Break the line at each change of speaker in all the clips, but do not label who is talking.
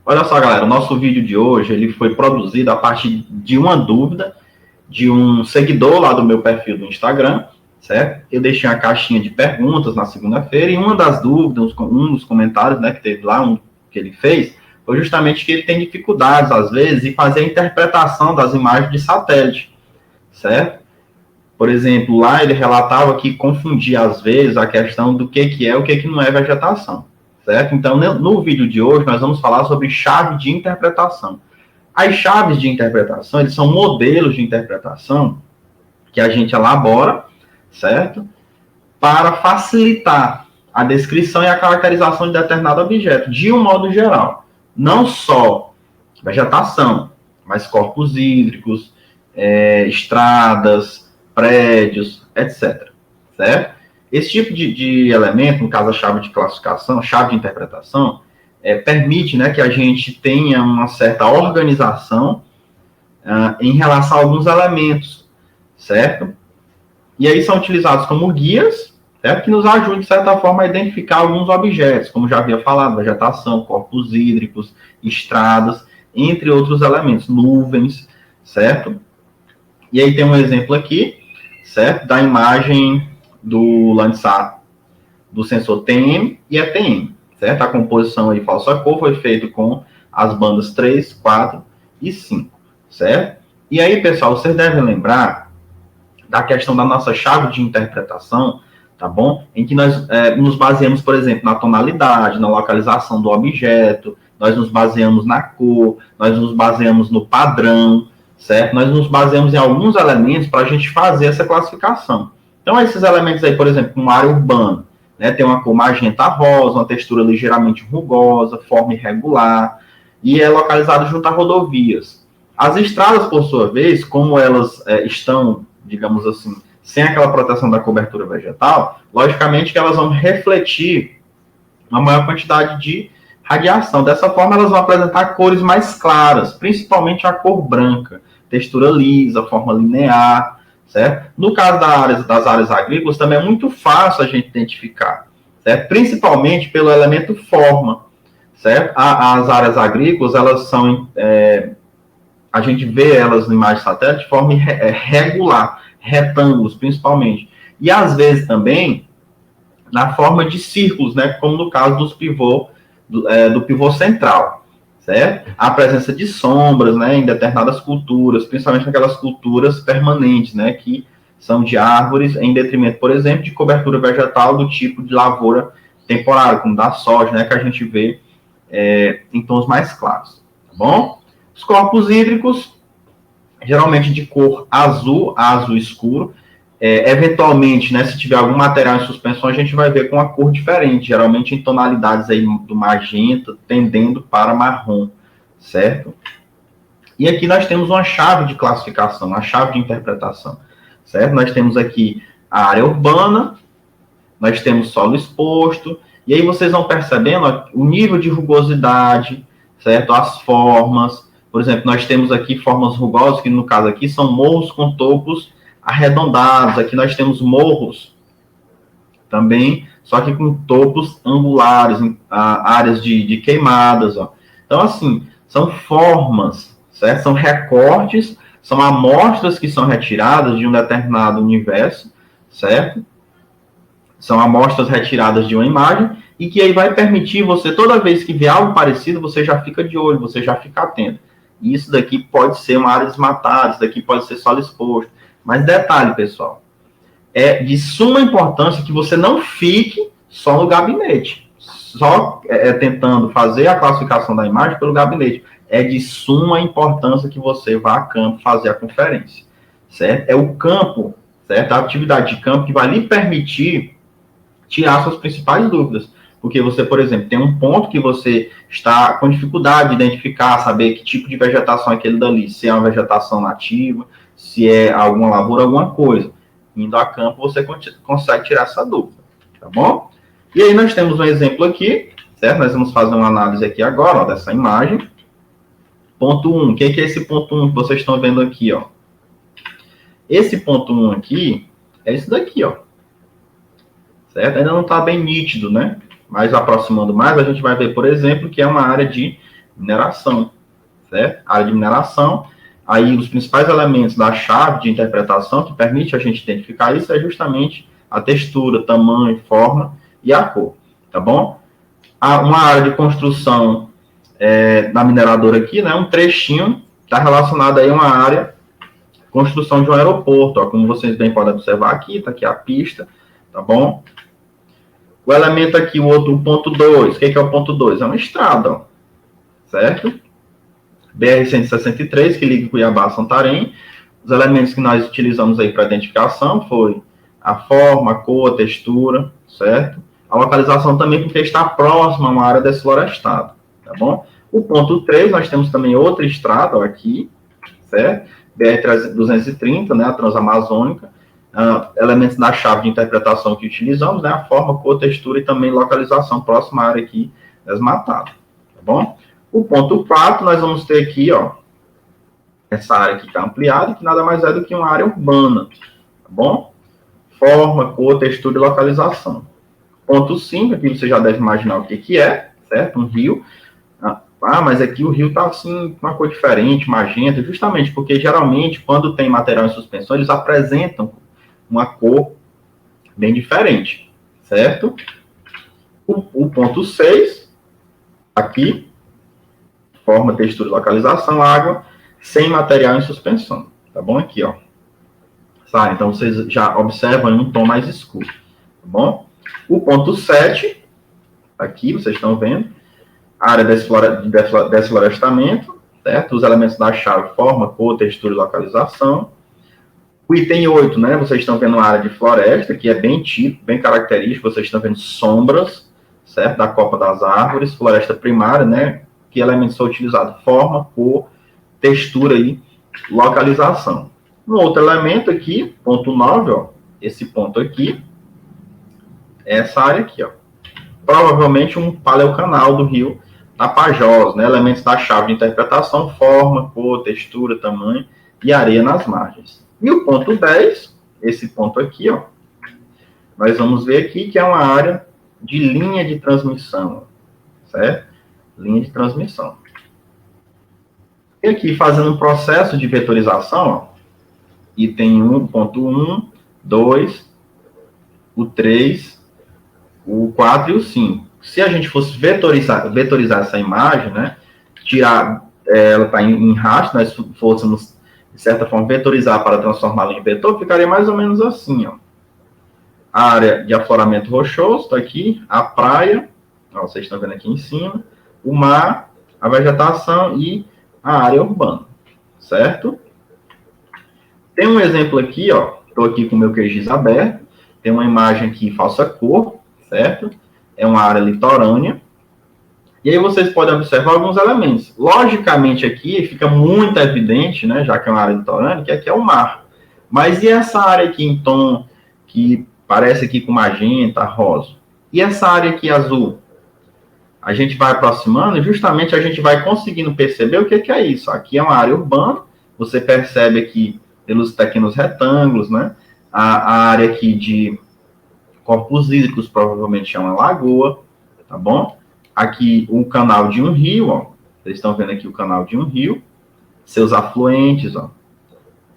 Olha só, galera, o nosso vídeo de hoje, ele foi produzido a partir de uma dúvida de um seguidor lá do meu perfil do Instagram, certo? Eu deixei uma caixinha de perguntas na segunda-feira e uma das dúvidas, um dos comentários, né, que teve lá, que ele fez, foi justamente que ele tem dificuldades, às vezes, em fazer a interpretação das imagens de satélite, certo? Por exemplo, lá ele relatava que confundia, às vezes, a questão do que é e o que não é vegetação, certo? Então, no vídeo de hoje, nós vamos falar sobre chave de interpretação. As chaves de interpretação, eles são modelos de interpretação que a gente elabora, certo? Para facilitar a descrição e a caracterização de determinado objeto, de um modo geral. Não só vegetação, mas corpos hídricos, estradas, prédios, etc. Certo? Esse tipo de elemento, no caso a chave de classificação, chave de interpretação, permite, né, que a gente tenha uma certa organização em relação a alguns elementos, certo? E aí são utilizados como guias, certo? Que nos ajudam, de certa forma, a identificar alguns objetos, como já havia falado, vegetação, corpos hídricos, estradas, entre outros elementos, nuvens, certo? E aí tem um exemplo aqui, certo? Da imagem do Landsat, do sensor TM e ATM, certo? A composição aí falsa cor foi feita com as bandas 3, 4 e 5, certo? E aí, pessoal, vocês devem lembrar da questão da nossa chave de interpretação, tá bom? Em que nós nos baseamos, por exemplo, na tonalidade, na localização do objeto, nós nos baseamos na cor, nós nos baseamos no padrão, certo? Nós nos baseamos em alguns elementos para a gente fazer essa classificação. Então, esses elementos aí, por exemplo, uma área urbana, né, tem uma cor magenta rosa, uma textura ligeiramente rugosa, forma irregular, e é localizado junto a rodovias. As estradas, por sua vez, como elas estão, digamos assim, sem aquela proteção da cobertura vegetal, logicamente que elas vão refletir uma maior quantidade de radiação. Dessa forma, elas vão apresentar cores mais claras, principalmente a cor branca, textura lisa, forma linear, certo? No caso das áreas agrícolas, também é muito fácil a gente identificar, certo? Principalmente pelo elemento forma, certo? As áreas agrícolas, elas são, a gente vê elas na imagem satélite de forma regular, retângulos principalmente, e às vezes também na forma de círculos, né? Como no caso dos pivô, do pivô central, certo? A presença de sombras, né, em determinadas culturas, principalmente naquelas culturas permanentes, né, que são de árvores, em detrimento, por exemplo, de cobertura vegetal do tipo de lavoura temporária, como da soja, né, que a gente vê em tons mais claros, tá bom? Os corpos hídricos, geralmente de cor azul, azul escuro, eventualmente, né, se tiver algum material em suspensão, a gente vai ver com uma cor diferente, geralmente em tonalidades aí do magenta, tendendo para marrom, certo? E aqui nós temos uma chave de classificação, uma chave de interpretação, certo? Nós temos aqui a área urbana, nós temos solo exposto, e aí vocês vão percebendo ó, o nível de rugosidade, certo? As formas, por exemplo, nós temos aqui formas rugosas, que no caso aqui são morros com topos arredondados. Aqui nós temos morros também, só que com topos angulares, áreas de queimadas. Ó. Então, assim, são formas, certo? São recortes, são amostras que são retiradas de um determinado universo, certo? São amostras retiradas de uma imagem e que aí vai permitir você, toda vez que vê algo parecido, você já fica de olho, você já fica atento. E isso daqui pode ser uma área desmatada, isso daqui pode ser solo exposto. Mas detalhe, pessoal, é de suma importância que você não fique só no gabinete, só tentando fazer a classificação da imagem pelo gabinete. É de suma importância que você vá a campo fazer a conferência, certo? É o campo, certo? A atividade de campo que vai lhe permitir tirar suas principais dúvidas. Porque você, por exemplo, tem um ponto que você está com dificuldade de identificar, saber que tipo de vegetação é aquele dali, se é uma vegetação nativa, se é alguma lavoura, alguma coisa. Indo a campo, você consegue tirar essa dúvida, tá bom? E aí nós temos um exemplo aqui, certo? Nós vamos fazer uma análise aqui agora, ó, dessa imagem. Ponto 1, o que é esse ponto 1 que vocês estão vendo aqui, ó? Esse ponto 1 aqui é esse daqui, ó. Certo? Ainda não está bem nítido, né? Mas aproximando mais, a gente vai ver, por exemplo, que é uma área de mineração, certo? Área de mineração, aí os principais elementos da chave de interpretação que permite a gente identificar isso é justamente a textura, tamanho, forma e a cor, tá bom? Uma área de construção da mineradora aqui, né, um trechinho, está relacionado aí a uma área, construção de um aeroporto, ó, como vocês bem podem observar aqui, está aqui a pista, tá bom? O elemento aqui, o outro, o ponto 2, o que é o ponto 2? É uma estrada, ó, certo? BR-163, que liga Cuiabá a Santarém. Os elementos que nós utilizamos aí para identificação foi a forma, a cor, a textura, certo? A localização também porque está próxima a uma área desflorestada, tá bom? O ponto 3, nós temos também outra estrada, ó, aqui, certo? BR-230, né, a Transamazônica. Elementos da chave de interpretação que utilizamos, né, a forma, cor, textura e também localização próxima à área aqui desmatada, tá bom? O ponto 4, nós vamos ter aqui, ó, essa área aqui está ampliada, que nada mais é do que uma área urbana, tá bom? Forma, cor, textura e localização. Ponto 5, aqui você já deve imaginar o que é, certo? Um rio. Mas aqui o rio está assim, com uma cor diferente, magenta, justamente porque geralmente, quando tem material em suspensão, eles apresentam uma cor bem diferente, certo? O ponto 6, aqui, forma, textura e localização, água, sem material em suspensão, tá bom? Aqui, ó. Então, vocês já observam um tom mais escuro, tá bom? O ponto 7, aqui, vocês estão vendo, área de desflorestamento, certo? Os elementos da chave, forma, cor, textura e localização. O item 8, né? Vocês estão vendo a área de floresta, que é bem típico, bem característico. Vocês estão vendo sombras, certo? Da copa das árvores, floresta primária, né? Que elementos são utilizados? Forma, cor, textura e localização. Um outro elemento aqui, ponto 9, ó. Esse ponto aqui, essa área aqui, ó. Provavelmente um paleocanal do rio Tapajós, né? Elementos da chave de interpretação, forma, cor, textura, tamanho e areia nas margens. E o ponto 10, esse ponto aqui, ó, nós vamos ver aqui que é uma área de linha de transmissão, certo? Linha de transmissão. E aqui, fazendo um processo de vetorização, ó, item 1.1, 2, o 3, o 4 e o 5. Se a gente fosse vetorizar essa imagem, né, tirar, ela está em rastro, nós fôssemos, de certa forma, vetorizar para transformá-la em vetor, ficaria mais ou menos assim, ó. A área de afloramento rochoso está aqui, a praia, ó, vocês estão vendo aqui em cima, o mar, a vegetação e a área urbana, certo? Tem um exemplo aqui, ó, estou aqui com o meu QGIS aberto, tem uma imagem aqui falsa cor, certo? É uma área litorânea. E aí vocês podem observar alguns elementos. Logicamente aqui fica muito evidente, né, já que é uma área litorânea, que aqui é o mar. Mas e essa área aqui em tom que parece aqui com magenta, rosa? E essa área aqui azul? A gente vai aproximando e justamente a gente vai conseguindo perceber o que é isso. Aqui é uma área urbana, você percebe aqui pelos pequenos retângulos, né, a área aqui de corpos hídricos provavelmente é uma lagoa, tá bom? Aqui o canal de um rio, ó. Vocês estão vendo aqui o canal de um rio, seus afluentes, ó.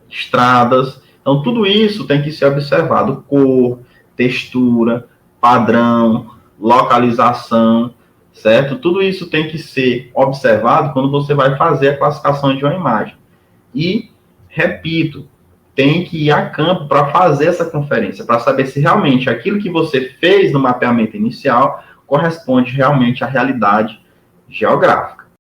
Estradas. Então, tudo isso tem que ser observado. Cor, textura, padrão, localização, certo? Tudo isso tem que ser observado quando você vai fazer a classificação de uma imagem. E, repito, tem que ir a campo para fazer essa conferência, para saber se realmente aquilo que você fez no mapeamento inicial corresponde realmente à realidade geográfica.